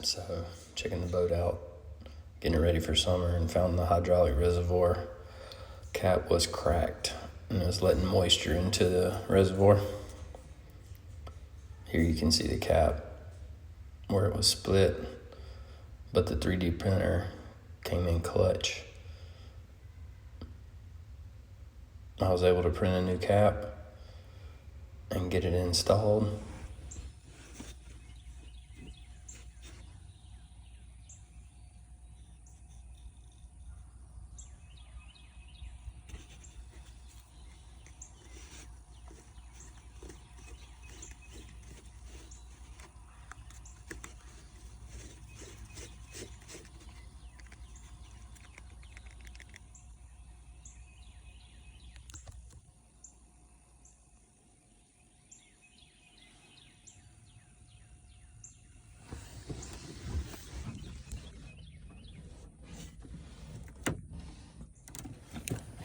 So checking the boat out, getting it ready for summer, and found the hydraulic reservoir cap was cracked and it was letting moisture into the reservoir. Here you can see the cap where it was split, but the 3D printer came in clutch. I was able to print a new cap and get it installed.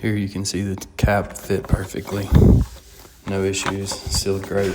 Here you can see the cap fit perfectly. No issues, sealed great.